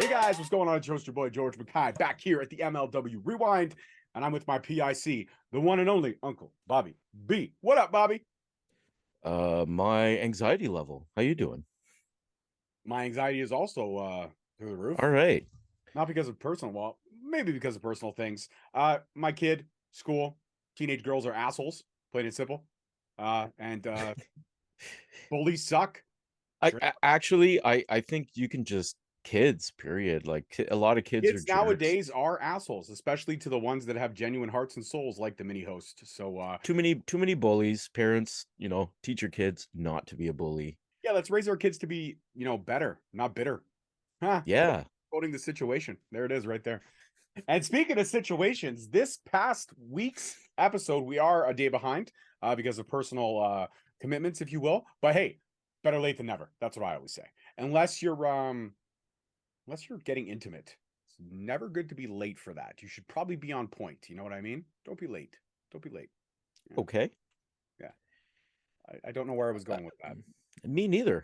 guys, what's going on? It's your boy George Mackay back here at the MLW Rewind, and I'm with my PIC, the one and only Uncle Bobby B. What up, Bobby? My anxiety level. How you doing? My anxiety is also through the roof. All right. Not because of personal, well, maybe because of personal things. My kid, school, teenage girls are assholes, plain and simple. And bullies suck. I think you can just kids, period. Like a lot of kids are Kids jerks. nowadays are assholes, especially to the ones that have genuine hearts and souls like the mini host. So Too many bullies. Parents, teach your kids not to be a bully. yeah, let's raise our kids to be, better, not bitter. Huh. Yeah. Quoting the situation. There it is right there. And speaking of situations, this past week's episode, we are a day behind because of personal commitments, if you will. But hey, better late than never. That's what I always say. Unless you're getting intimate. It's never good to be late for that. You should probably be on point. You know what I mean? Don't be late. Don't be late. Yeah. Okay. Yeah. I don't know where I was going with that. Me neither.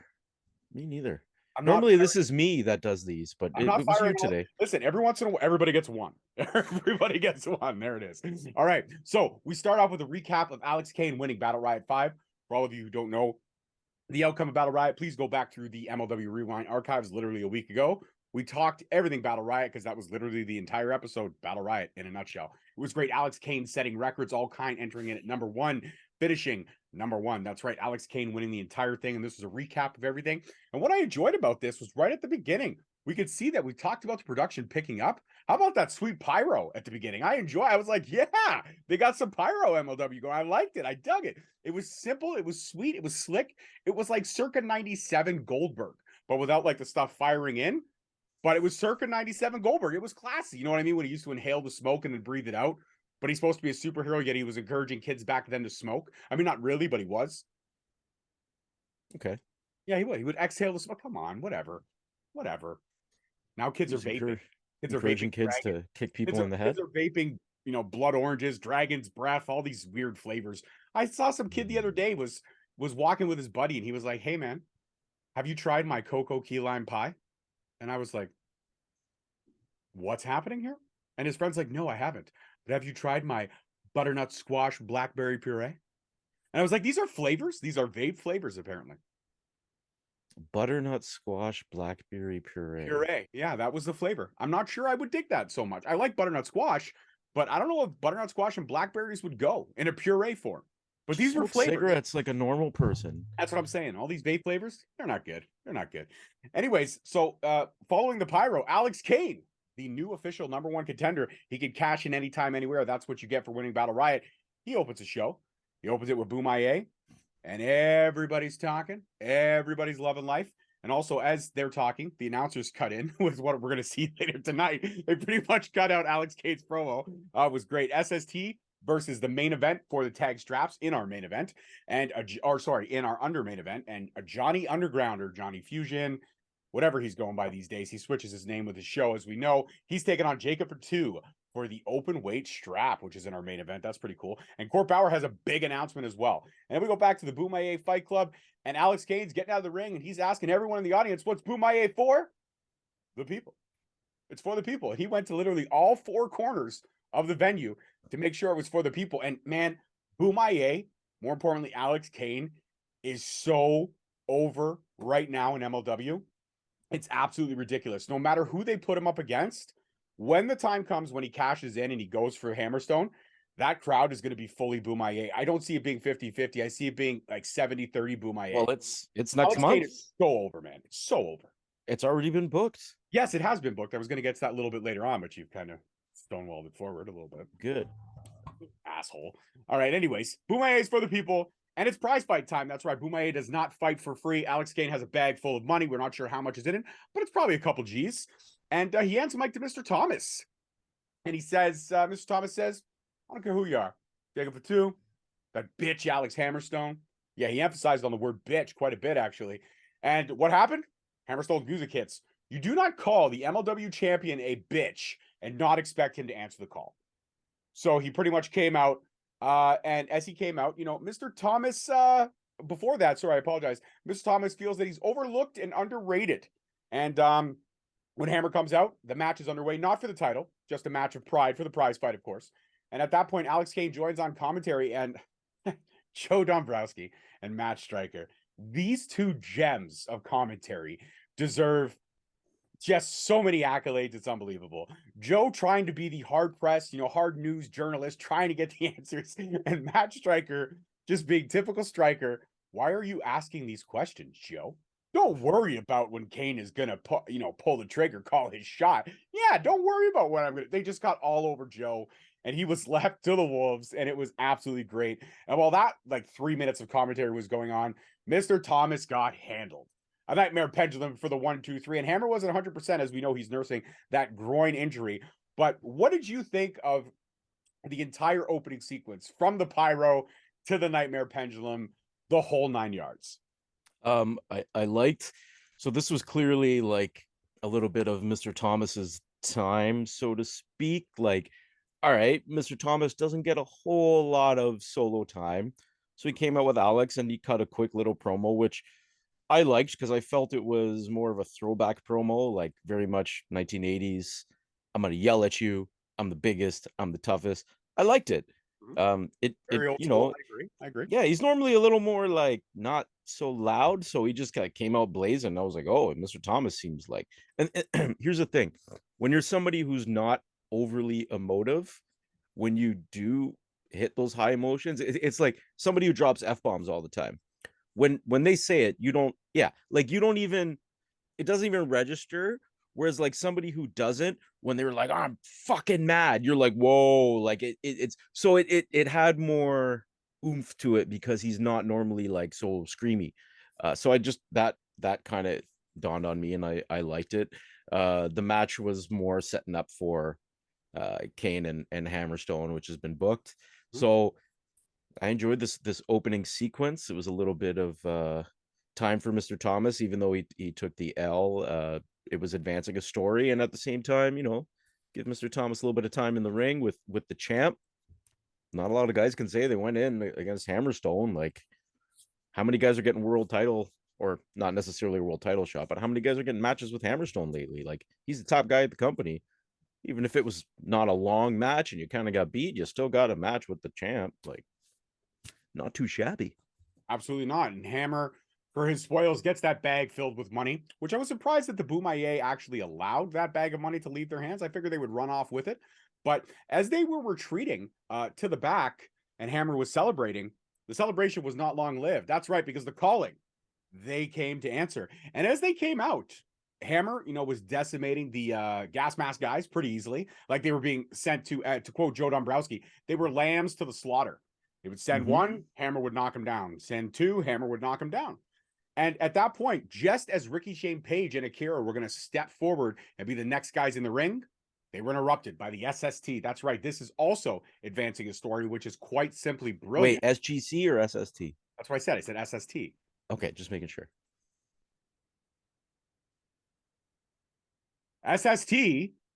Me neither. I'm not Normally, this is me that does these, but I'm it not was you firing. today. Listen, every once in a while, everybody gets one. Everybody gets one. There it is. All right. So we start off with a recap of Alex Kane winning Battle Riot 5. For all of you who don't know the outcome of Battle Riot, please go back through the MLW Rewind archives literally a week ago. We talked everything Battle Riot because that was literally the entire episode, Battle Riot in a nutshell. It was great. Alex Kane setting records, all kind, entering in at number 1, finishing number 1. That's right. Alex Kane winning the entire thing. And this was a recap of everything. And what I enjoyed about this was right at the beginning, we could see that we talked about the production picking up. How about that sweet pyro at the beginning? I was like, yeah, they got some pyro MLW going. I liked it. I dug it. It was simple. It was sweet. It was slick. It was like circa 97 Goldberg, but without like the stuff firing in. But it was circa 97 Goldberg. It was classy. You know what I mean? When he used to inhale the smoke and then breathe it out. But he's supposed to be a superhero, yet he was encouraging kids back then to smoke. I mean, not really, but he was. Okay. Yeah, he would. He would exhale the smoke. Come on, whatever. Now kids are vaping. Kids are Encouraging vaping kids dragon. to kick people in the head. Kids are vaping, blood oranges, dragon's breath, all these weird flavors. I saw some kid the other day was walking with his buddy and he was like, "Hey man, have you tried my cocoa key lime pie?" And I was like, "What's happening here?" And his friend's like, "No, I haven't. But have you tried my butternut squash blackberry puree?" And I was like, "These are flavors? These are vape flavors, apparently." Butternut squash blackberry puree. Puree. Yeah, that was the flavor. I'm not sure I would dig that so much. I like butternut squash, but I don't know if butternut squash and blackberries would go in a puree form. But these were flavors. Cigarettes like a normal person. That's what I'm saying. All these vape flavors, they're not good. They're not good. Anyways, so following the pyro, Alex Kane, the new official number 1 contender, he could cash in anytime, anywhere. That's what you get for winning Battle Riot. He opens a show. He opens it with Boom IA. And everybody's talking. Everybody's loving life. And also, as they're talking, the announcers cut in with what we're going to see later tonight. They pretty much cut out Alex Kane's promo. It was great. SST versus the main event for the tag straps in our main event. And, in our under main event. And a Johnny Underground or Johnny Fusion, whatever he's going by these days. He switches his name with his show. As we know, he's taking on Jacob Fatu for the open weight strap, which is in our main event. That's pretty cool. And Court Bauer has a big announcement as well. And then we go back to the Boom IA Fight Club, and Alex Kane's getting out of the ring, and he's asking everyone in the audience, what's Boom IA for? The people. It's for the people. He went to literally all 4 corners of the venue to make sure it was for the people. And man, Boom IA, more importantly, Alex Kane, is so over right now in MLW. It's absolutely ridiculous. No matter who they put him up against, when the time comes when he cashes in and he goes for Hammerstone, that crowd is going to be fully Boom IA. I don't see it being 50-50. I see it being like 70-30 Boom IA. Well, it's next Alex month. Kane is so over, man. It's so over. It's already been booked. Yes, it has been booked. I was going to get to that a little bit later on, but you've kind of stonewalled it forward a little bit. Good. Asshole. All right, anyways, Boom IA is for the people. And it's prize fight time. That's right. Boom IA does not fight for free. Alex Kane has a bag full of money. We're not sure how much is in it, but it's probably a couple G's. And he hands the mic to Mr. Thomas. And he says, Mr. Thomas says, I don't care who you are. Jacob Fatu, that bitch Alex Hammerstone. Yeah, he emphasized on the word bitch quite a bit, actually. And what happened? Hammerstone's music hits. You do not call the MLW champion a bitch and not expect him to answer the call. So he pretty much came out. And as he came out, Mr. Thomas, before that, sorry, I apologize. Mr. Thomas feels that he's overlooked and underrated. And When Hammer comes out, the match is underway, not for the title, just a match of pride for the prize fight, of course. And at that point, Alex Kane joins on commentary, and Joe Dombrowski and Matt Striker, these two gems of commentary, deserve just so many accolades. It's unbelievable. Joe trying to be the hard press, hard news journalist, trying to get the answers, and Matt Striker just being typical Striker. Why are you asking these questions, Joe? Don't worry about when Kane is gonna pull the trigger, call his shot. Yeah, don't worry about what I'm gonna. They just got all over Joe, and he was left to the wolves, and it was absolutely great. And while that 3 minutes of commentary was going on, Mr. Thomas got handled. A nightmare pendulum for the 1, 2, 3, and Hammer wasn't 100%, as we know he's nursing that groin injury. But what did you think of the entire opening sequence, from the pyro to the nightmare pendulum, the whole 9 yards? I liked, so this was clearly like a little bit of Mr. Thomas's time, so to speak. Like, all right, Mr. Thomas doesn't get a whole lot of solo time, so he came out with Alex and he cut a quick little promo, which I liked because I felt it was more of a throwback promo, like very much 1980s. I'm gonna yell at you. I'm the biggest. I'm the toughest. I liked it. Very old you school. know, I agree. yeah, he's normally a little more like not so loud, so he just kind of came out blazing. I was like, oh, Mr. Thomas seems like. And here's the thing: when you're somebody who's not overly emotive, when you do hit those high emotions, it's like somebody who drops f-bombs all the time. When they say it, you don't, yeah, like you don't even, it doesn't even register. Whereas like somebody who doesn't, when they were like, oh, I'm fucking mad, you're like, whoa, like it's so it had more oomph to it because he's not normally like so screamy. So I just that kind of dawned on me, and I liked it. The match was more setting up for Kane and Hammerstone, which has been booked. So I enjoyed this opening sequence. It was a little bit of time for Mr. Thomas, even though he took the L. It was advancing a story, and at the same time, give Mr. Thomas a little bit of time in the ring with the champ. Not a lot of guys can say they went in against Hammerstone. Like, how many guys are getting world title, or not necessarily a world title shot, but how many guys are getting matches with Hammerstone lately? Like, he's the top guy at the company. Even if it was not a long match and you kind of got beat, you still got a match with the champ. Like, not too shabby. Absolutely not. And Hammer, for his spoils, gets that bag filled with money, which I was surprised that the Boomaier actually allowed that bag of money to leave their hands. I figured they would run off with it. But as they were retreating to the back and Hammer was celebrating, the celebration was not long lived. That's right, because the calling, they came to answer. And as they came out, Hammer, was decimating the gas mask guys pretty easily. Like, they were being sent to quote Joe Dombrowski, they were lambs to the slaughter. They would send one, Hammer would knock him down. Send two, Hammer would knock him down. And at that point, just as Ricky Shane Page and Akira were going to step forward and be the next guys in the ring, they were interrupted by the SST. That's right. This is also advancing a story, which is quite simply brilliant. Wait, SGC or SST? That's what I said. I said SST. Okay, just making sure. SST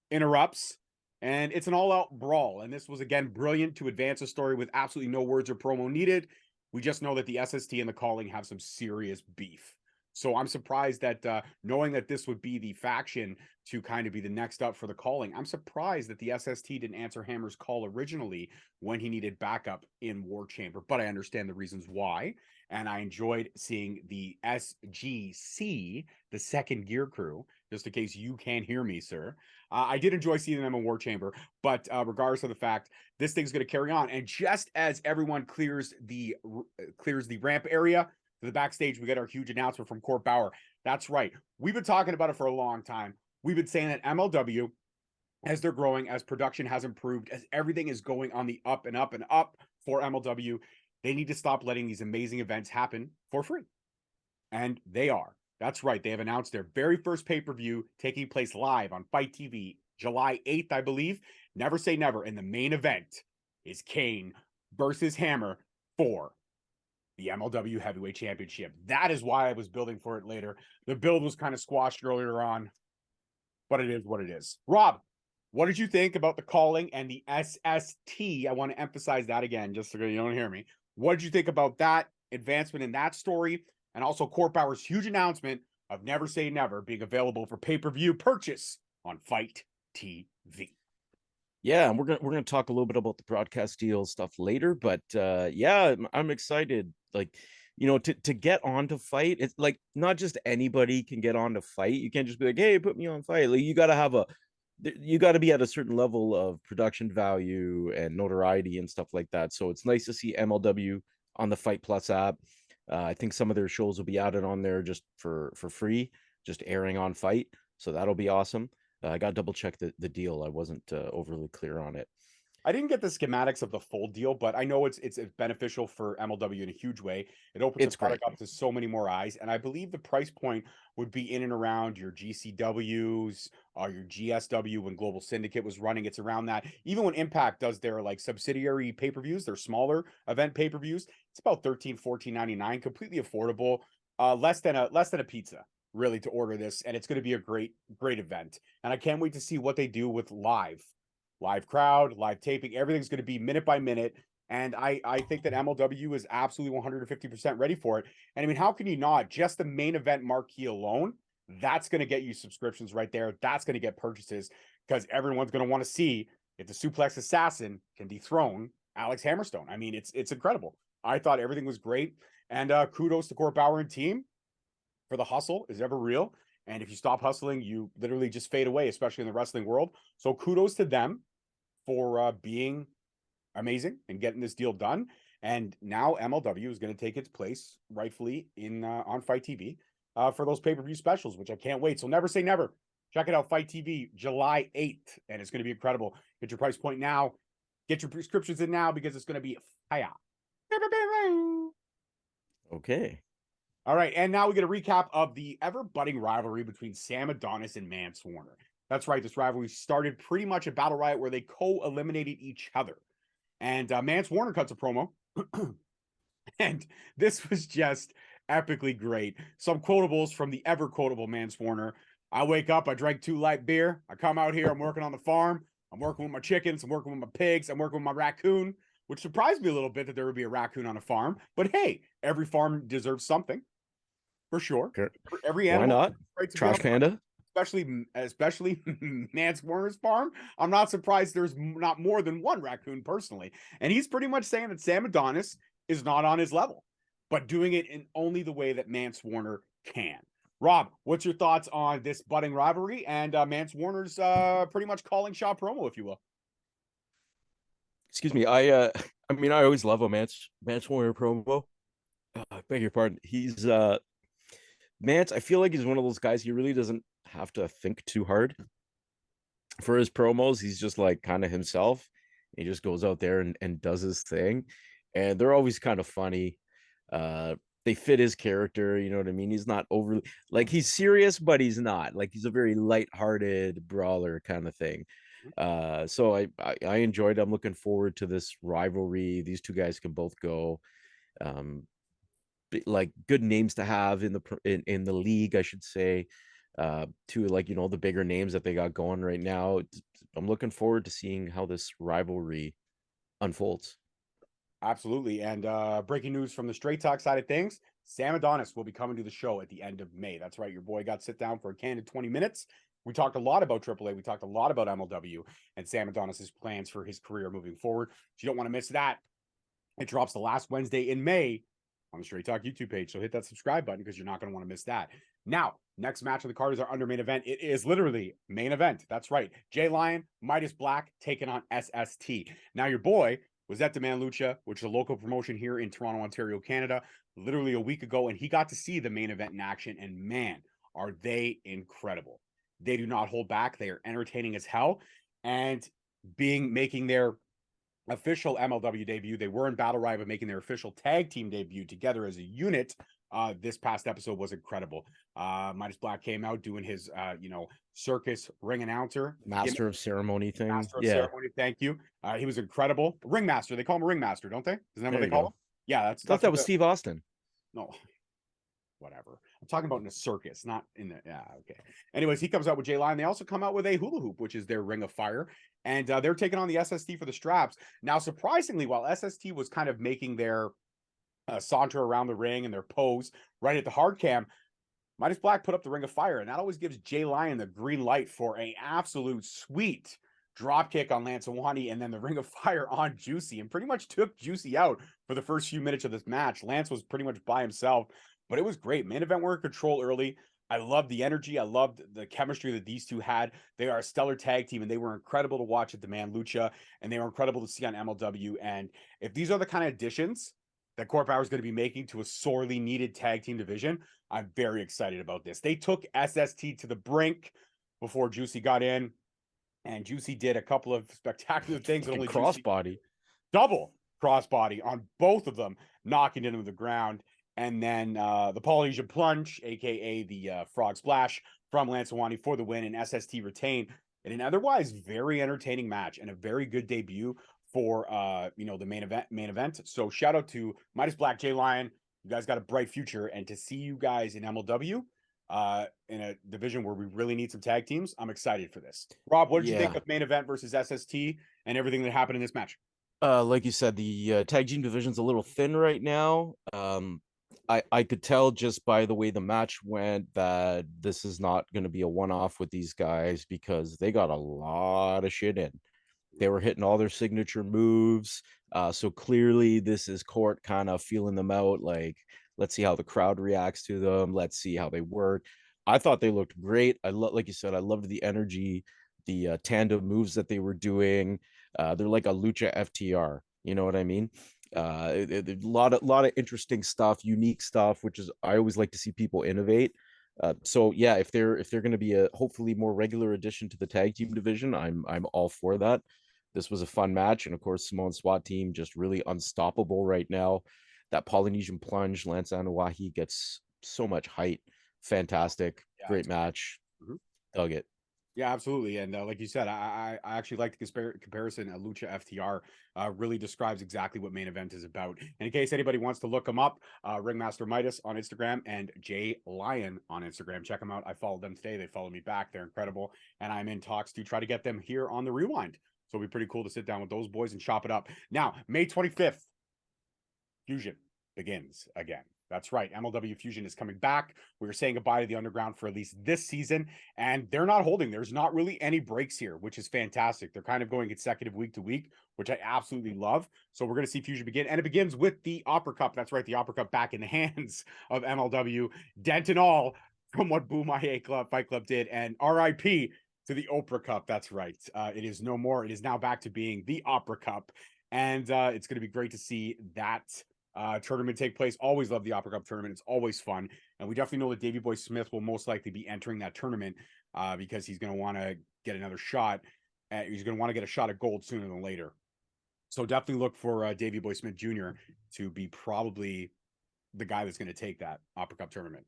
interrupts, and it's an all-out brawl. And this was, again, brilliant to advance a story with absolutely no words or promo needed. We just know that the SST and the calling have some serious beef. So I'm surprised that knowing that this would be the faction to kind of be the next up for the calling, I'm surprised that the SST didn't answer Hammer's call originally when he needed backup in War Chamber. But I understand the reasons why. And I enjoyed seeing the SGC, the second gear crew, just in case you can't hear me, sir. I did enjoy seeing them in War Chamber, but regardless of the fact, this thing's going to carry on. And just as everyone clears the ramp area to the backstage, we get our huge announcement from Court Bauer. That's right. We've been talking about it for a long time. We've been saying that MLW, as they're growing, as production has improved, as everything is going on the up and up and up for MLW, they need to stop letting these amazing events happen for free. And they are. That's right. They have announced their very first pay-per-view taking place live on Fight TV, July 8th, I believe. Never say never. And the main event is Kane versus Hammer for the MLW Heavyweight Championship. That is why I was building for it later. The build was kind of squashed earlier on, but it is what it is. Rob, what did you think about the calling and the SST? I want to emphasize that again, just so you don't hear me. What did you think about that advancement in that story? And also Court Bauer's huge announcement of Never Say Never being available for pay-per-view purchase on Fight TV. Yeah, and we're gonna talk a little bit about the broadcast deal stuff later, but yeah, I'm excited. Like, to get on to Fight, it's like not just anybody can get on to Fight. You can't just be like, hey, put me on Fight. Like, you got to be at a certain level of production value and notoriety and stuff like that. So it's nice to see MLW on the Fight Plus app. I think some of their shows will be added on there just for free, just airing on Fight. So that'll be awesome. I got to double check the deal. I wasn't overly clear on it. I didn't get the schematics of the full deal, but I know it's beneficial for MLW in a huge way. It opens It's the product great. up to so many more eyes, and I believe the price point would be in and around your GCWs, your GSW when Global Syndicate was running. It's around that. Even when Impact does their like subsidiary pay-per-views, their smaller event pay-per-views, it's about $13-14.99, completely affordable. Less than a pizza, really, to order this, and it's going to be a great event. And I can't wait to see what they do with live crowd, live taping. Everything's going to be minute by minute. And I think that MLW is absolutely 150% ready for it. And I mean, how can you not? Just the main event marquee alone, that's going to get you subscriptions right there. That's going to get purchases because everyone's going to want to see if the Suplex Assassin can dethrone Alex Hammerstone. I mean, it's incredible. I thought everything was great. And kudos to Court Bauer and team for the hustle is ever real. And if you stop hustling, you literally just fade away, especially in the wrestling world. So kudos to them for being amazing and getting this deal done. And now MLW is going to take its place rightfully in on Fight TV for those pay-per-view specials, which I can't wait. So never say never. Check it out, Fight TV, July 8th, and it's going to be incredible. Get your price point now. Get your prescriptions in now because it's going to be fire. Okay. All right, and now we get a recap of the ever-budding rivalry between Sam Adonis and Mance Warner. That's right, this rivalry started pretty much at Battle Riot where they co-eliminated each other. And Mance Warner cuts a promo. And this was just epically great. Some quotables from the ever-quotable Mance Warner. I wake up, I drank 2 light beer. I come out here, I'm working on the farm. I'm working with my chickens, I'm working with my pigs, I'm working with my raccoon, which surprised me a little bit that there would be a raccoon on a farm. But hey, every farm deserves something. For sure. For every Why animal, not? right to Trash Panda. especially Mance Warner's farm. I'm not surprised there's not more than one raccoon personally. And he's pretty much saying that Sam Adonis is not on his level, but doing it in only the way that Mance Warner can. Rob, what's your thoughts on this budding rivalry and Mance Warner's pretty much calling shot promo, if you will? Excuse me. I mean, I always love a Mance Warner promo. I beg your pardon. He's Mance, I feel like he's one of those guys, he really doesn't have to think too hard for his promos. He's just like kind of himself. He just goes out there and does his thing. And they're always kind of funny. They fit his character, you know what I mean? He's not overly like he's serious, but he's not. Like he's a very light-hearted brawler kind of thing. So I enjoyed it. I'm looking forward to this rivalry. These two guys can both go. Like good names to have in the league, I should say. To like the bigger names that they got going right now. I'm looking forward to seeing how this rivalry unfolds. Absolutely. And breaking news from the Straight Talk side of things, Sam Adonis will be coming to the show at the end of May. That's right. Your boy got sit down for a candid 20 minutes. We talked a lot about AAA. We talked a lot about MLW and Sam Adonis's plans for his career moving forward. So you don't want to miss that. It drops the last Wednesday in May on the Straight Talk YouTube page. So hit that subscribe button because you're not going to want to miss that. Now, next match of the card is our under main event. It is literally main event. That's right. Jay Lion, Midas Black taking on SST. Now, your boy was at Demand Lucha, which is a local promotion here in Toronto, Ontario, Canada, literally a week ago. And he got to see the main event in action. And man, are they incredible. They do not hold back. They are entertaining as hell. And making their official MLW debut. They were in Battle Riot, but making their official tag team debut together as a unit. This past episode was incredible. Midas Black came out doing his, circus ring announcer. Master of ceremony thing. Master of ceremony. Thank you. He was incredible. Ringmaster. They call him a ringmaster, don't they? Isn't that what they call him? Yeah, I thought that was Steve Austin. No, whatever. I'm talking about in a circus, not in the. Yeah, okay. Anyways, he comes out with Jay Lion. They also come out with a hula hoop, which is their ring of fire, and they're taking on the SST for the straps. Now, surprisingly, while SST was kind of making their saunter around the ring and their pose right at the hard cam, Midas Black put up the Ring of Fire, and that always gives Jay Lyon the green light for an absolute sweet drop kick on Lansawani, and then the Ring of Fire on Juicy, and pretty much took Juicy out for the first few minutes of this match. Lance was pretty much by himself, but it was great. Main event were in control early. I loved the energy. I loved the chemistry that these two had. They are a stellar tag team, and they were incredible to watch at Demand Lucha, and they were incredible to see on MLW. And if these are the kind of additions that Core Power is going to be making to a sorely needed tag team division, I'm very excited about this. They took SST to the brink before Juicy got in, and Juicy did a couple of spectacular things. Like a crossbody. Double crossbody on both of them, knocking into the ground. And then the Polynesian Plunge, aka the Frog Splash from Lansawani for the win, and SST retain in an otherwise very entertaining match and a very good debut for the main event. So shout out to Midas Black, Jay Lyon. You guys got a bright future, and to see you guys in MLW in a division where we really need some tag teams, I'm excited for this. Rob, what did you think of main event versus SST and everything that happened in this match? Like you said, the tag team division's a little thin right now. I could tell just by the way the match went that this is not going to be a one-off with these guys, because they got a lot of shit in. They were hitting all their signature moves. So clearly this is Court kind of feeling them out. Like, let's see how the crowd reacts to them. Let's see how they work. I thought they looked great. Like you said, I loved the energy, the tandem moves that they were doing. They're like a lucha FTR. You know what I mean? A lot of interesting stuff, unique stuff, which is, I always like to see people innovate. So yeah, if they're going to be a hopefully more regular addition to the tag team division, I'm all for that. This was a fun match, and of course, Samoan SWAT team just really unstoppable right now. That Polynesian Plunge, Lance Anawahi gets so much height. Fantastic, great match. Dug it. Yeah, absolutely. And like you said, I actually like the comparison. Lucha FTR really describes exactly what main event is about. And in case anybody wants to look them up, Ringmaster Midas on Instagram and Jay Lyon on Instagram. Check them out. I followed them today. They followed me back. They're incredible. And I'm in talks to try to get them here on the Rewind. So it'll be pretty cool to sit down with those boys and chop it up. Now, May 25th, Fusion begins again. That's right. MLW Fusion is coming back. We were saying goodbye to the Underground for at least this season, and they're not holding. There's not really any breaks here, which is fantastic. They're kind of going consecutive week to week, which I absolutely love. So we're going to see Fusion begin, and it begins with the Opera Cup. That's right, the Opera Cup back in the hands of MLW. Dent and all from what Boom Fight Club did, and RIP to the Oprah Cup. That's right. It is no more. It is now back to being the Opera Cup, and it's going to be great to see that tournament take place. Always love the Opera Cup tournament. It's always fun. And we definitely know that Davey Boy Smith will most likely be entering that tournament because he's going to want to get another shot. He's going to want to get a shot at gold sooner than later. So definitely look for Davey Boy Smith Jr. to be probably the guy that's going to take that Opera Cup tournament.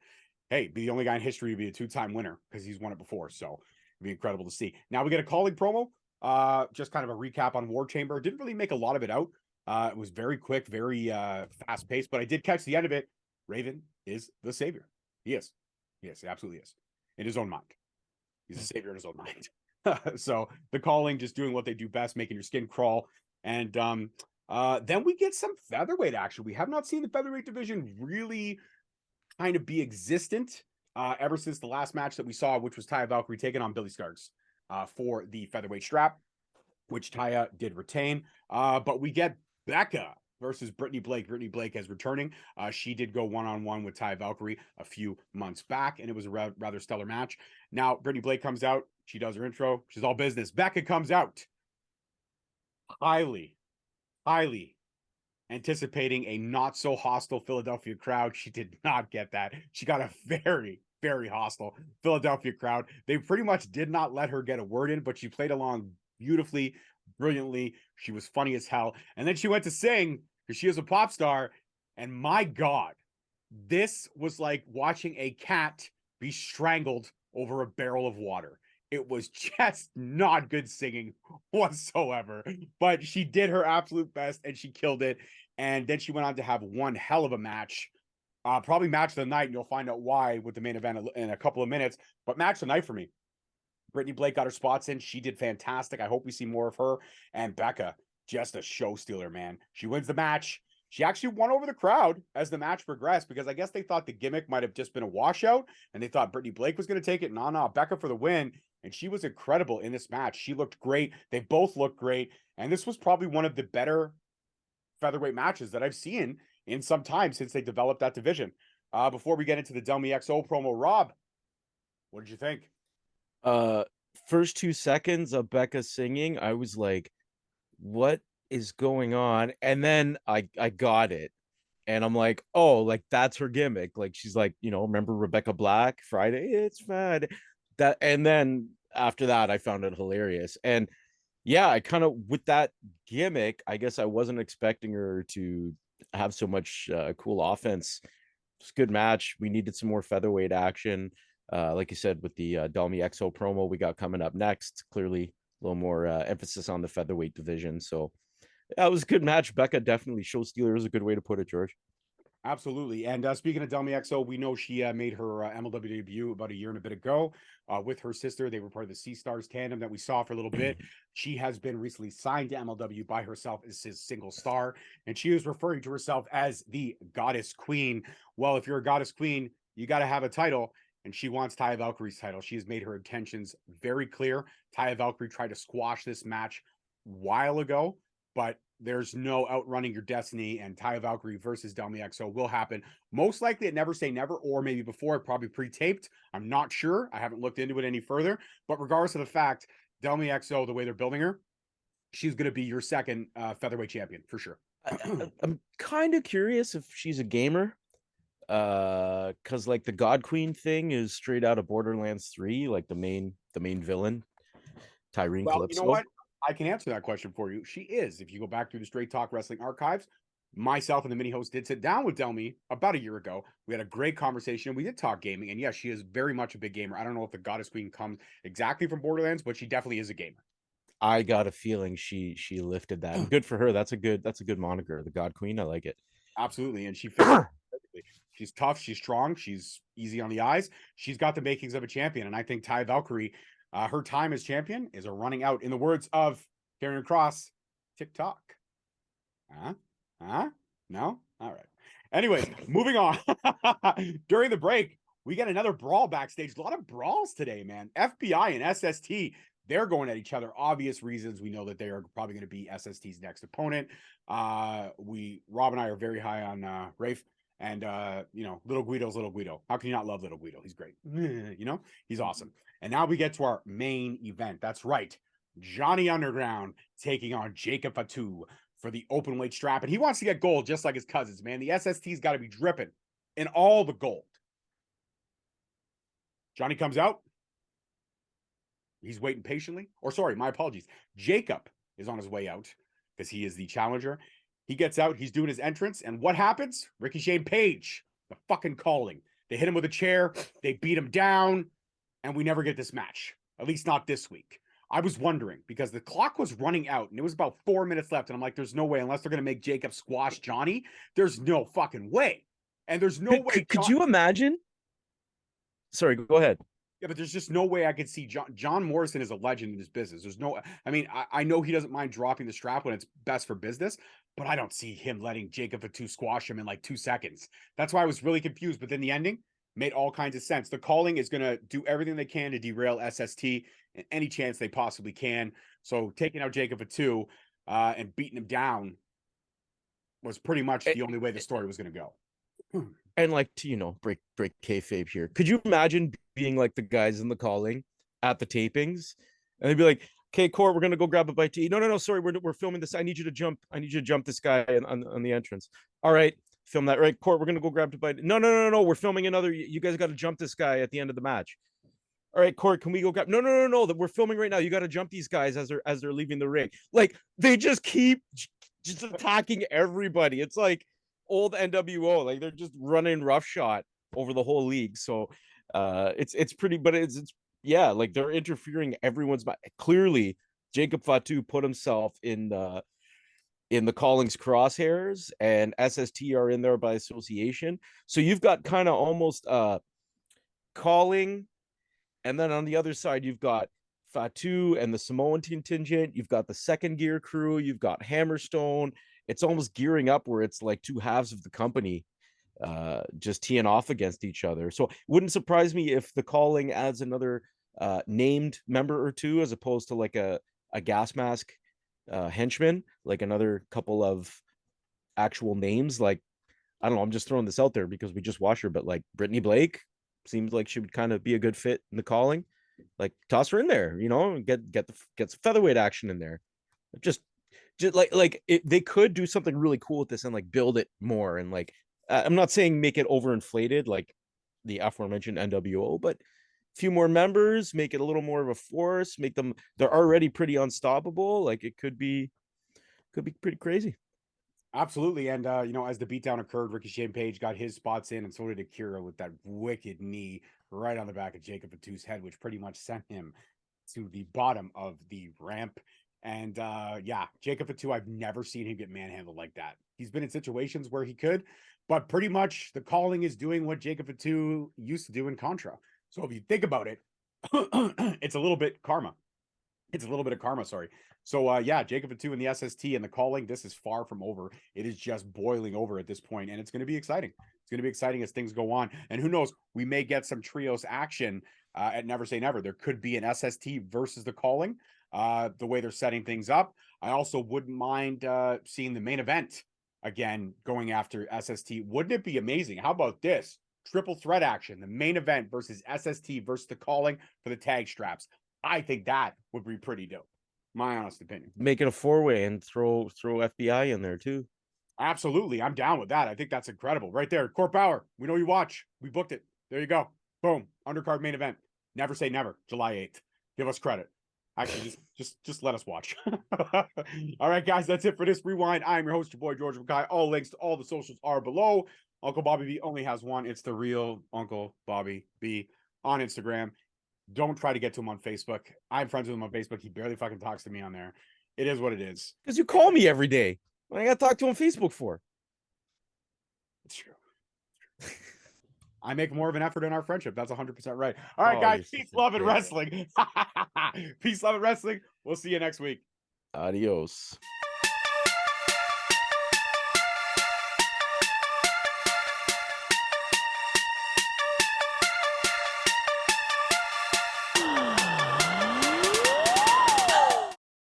Hey, be the only guy in history to be a two-time winner because he's won it before. So it'd be incredible to see. Now we get a calling promo. Just kind of a recap on War Chamber. Didn't really make a lot of it out. It was very quick, very fast paced, but I did catch the end of it. Raven is the savior. He is. Yes, he absolutely is. In his own mind. He's a savior in his own mind. So the calling, just doing what they do best, making your skin crawl. And then we get some featherweight action. We have not seen the featherweight division really kind of be existent ever since the last match that we saw, which was Taya Valkyrie taking on Billy Starks for the featherweight strap, which Taya did retain. But we get Becca versus Britney Blake. Britney Blake is returning. She did go one-on-one with Taya Valkyrie a few months back, and it was a rather stellar match. Now, Britney Blake comes out. She does her intro. She's all business. Becca comes out highly anticipating a not-so-hostile Philadelphia crowd. She did not get that. She got a very, very hostile Philadelphia crowd. They pretty much did not let her get a word in, but she played along beautifully, brilliantly. She was funny as hell. And then she went to sing because she is a pop star. And my God, this was like watching a cat be strangled over a barrel of water. It was just not good singing whatsoever. But she did her absolute best and she killed it. And then she went on to have one hell of a match. Probably match of the night, and you'll find out why with the main event in a couple of minutes. But match of the night for me. Britney Blake got her spots in. She did fantastic. I hope we see more of her. And Becca, just a show stealer, man. She wins the match. She actually won over the crowd as the match progressed because I guess they thought the gimmick might have just been a washout and they thought Brittany Blake was going to take it. No, Becca for the win. And she was incredible in this match. She looked great. They both looked great. And this was probably one of the better featherweight matches that I've seen in some time since they developed that division. Before we get into the Dummy XO promo, Rob, what did you think? First 2 seconds of Becca singing, I was like, what is going on? And then I got it. And I'm like, oh, like that's her gimmick. Like she's like, remember Rebecca Black, Friday, it's Friday. That, and then after that, I found it hilarious. And yeah, I kind of, with that gimmick, I guess I wasn't expecting her to have so much cool offense. It's a good match. We needed some more featherweight action. Like you said, with the Dalmi XO promo we got coming up next, clearly a little more emphasis on the featherweight division. So yeah, it was a good match. Becca definitely show stealer is a good way to put it, George. Absolutely. And speaking of Delmi XO, we know she made her MLW debut about a year and a bit ago with her sister. They were part of the Sea Stars tandem that we saw for a little bit. She has been recently signed to MLW by herself as his single star, and she is referring to herself as the Goddess Queen. Well, if you're a Goddess Queen, you got to have a title, and she wants Taya Valkyrie's title. She has made her intentions very clear. Taya Valkyrie tried to squash this match a while ago, but there's no outrunning your destiny, and Taya Valkyrie versus Delmi XO will happen. Most likely at Never Say Never, or maybe before, probably pre-taped. I'm not sure. I haven't looked into it any further. But regardless of the fact, Delmi XO, the way they're building her, she's going to be your second featherweight champion for sure. I'm kind of curious if she's a gamer. Because like the God Queen thing is straight out of Borderlands 3, like the main villain, Tyrene Well, Calypso. you know what? I can answer that question for you. She is. If you go back through the Straight Talk Wrestling archives, myself and the mini host did sit down with Delmi about a year ago. We had a great conversation. We did talk gaming, and yes, she is very much a big gamer. I don't know if the Goddess Queen comes exactly from Borderlands, but she definitely is a gamer. I got a feeling she lifted that. And good for her. That's a good moniker, the God Queen. I like it. Absolutely, and she fits perfectly. She's tough. She's strong. She's easy on the eyes. She's got the makings of a champion, and I think Ty Valkyrie, her time as champion is a running out. In the words of Karrion Kross, TikTok. No? All right. Anyways, moving on. During the break, we get another brawl backstage. A lot of brawls today, man. FBI and SST, they're going at each other. Obvious reasons. We know that they are probably going to be SST's next opponent. Rob and I are very high on Rafe. And Little Guido's Little Guido. How can you not love Little Guido? He's great. He's awesome. And now we get to our main event. That's right. Johnny Underground taking on Jacob Fatu for the open weight strap. And he wants to get gold just like his cousins, man. The SST's got to be dripping in all the gold. Johnny comes out. He's waiting patiently. Or sorry, my apologies. Jacob is on his way out because he is the challenger. He gets out. He's doing his entrance. And what happens? Ricky Shane Page, the fucking calling. They hit him with a chair. They beat him down. And we never get this match. At least not this week. I was wondering because the clock was running out and it was about 4 minutes left. And I'm like, there's no way, unless they're going to make Jacob squash Johnny, there's no fucking way. And there's no way. Could you imagine? Sorry, go ahead. Yeah, but there's just no way I could see John Morrison is a legend in this business. There's no, I mean, I know he doesn't mind dropping the strap when it's best for business, but I don't see him letting Jacob Fatu squash him in like 2 seconds. That's why I was really confused. But then the ending made all kinds of sense. The calling is going to do everything they can to derail SST in any chance they possibly can. So taking out Jacob Fatu and beating him down was pretty much the only way the story was going to go. And like to break kayfabe here. Could you imagine being like the guys in the calling at the tapings, and they'd be like, "Okay, Court, we're gonna go grab a bite to eat. No, sorry, we're filming this. I need you to jump this guy on the entrance. All right, film that. Right, Court, we're gonna go grab a bite. No, we're filming another. You guys got to jump this guy at the end of the match. All right, Court, can we go grab? No, that we're filming right now. You got to jump these guys as they're leaving the ring. Like they just keep just attacking everybody. It's like old NWO, like they're just running roughshod over the whole league. So it's pretty, but it's yeah, like they're interfering everyone's clearly Jacob Fatu put himself in the calling's crosshairs, and SST are in there by association. So you've got kind of almost calling, and then on the other side you've got Fatu and the Samoan contingent. You've got the second gear crew. You've got Hammerstone. it's almost gearing up where it's like two halves of the company just teeing off against each other. So it wouldn't surprise me if the calling adds another named member or two, as opposed to like a gas mask henchman, like another couple of actual names. Like, I don't know, I'm just throwing this out there because we just watched her, but like Brittany Blake seems like she would kind of be a good fit in the calling. Like, toss her in there, you know, and get some featherweight action in there. Just they could do something really cool with this and like build it more. And like, I'm not saying make it overinflated like the aforementioned NWO, but a few more members, make it a little more of a force, make them, they're already pretty unstoppable. Like, it could be pretty crazy. Absolutely. And, you know, as the beatdown occurred, Ricochet and Page got his spots in, and so did Akira with that wicked knee right on the back of Jacob Fatu's head, which pretty much sent him to the bottom of the ramp. And yeah, Jacob Fatu, I've never seen him get manhandled like that. He's been in situations where he could, but pretty much the calling is doing what Jacob Fatu used to do in Contra. So if you think about it, it's a little bit karma. It's a little bit of karma, sorry. So yeah, Jacob Fatu and the SST and the calling, this is far from over. It is just boiling over at this point, and it's going to be exciting. It's going to be exciting as things go on. And who knows, we may get some trios action at Never Say Never. There could be an SST versus the calling, the way they're setting things up. I also wouldn't mind seeing the main event again going after SST. Wouldn't it be amazing? How about this? Triple threat action, the main event versus SST versus the calling for the tag straps. I think that would be pretty dope. My honest opinion. Make it a 4-way and throw FBI in there too. Absolutely. I'm down with that. I think that's incredible. Right there. Court Bauer. We know you watch. We booked it. There you go. Boom. Undercard main event. Never say never. July 8th. Give us credit. Actually, just let us watch. All right, guys. That's it for this rewind. I'm your host, your boy George McKay. All links to all the socials are below. Uncle Bobby B only has one. It's the real Uncle Bobby B on Instagram. Don't try to get to him on Facebook. I'm friends with him on Facebook. He barely fucking talks to me on there. It is what it is. Because you call me every day. What I got to talk to on Facebook for? It's true. I make more of an effort in our friendship. That's 100% right. All right, guys. Peace, love, and wrestling. Peace, love, and wrestling. We'll see you next week. Adios.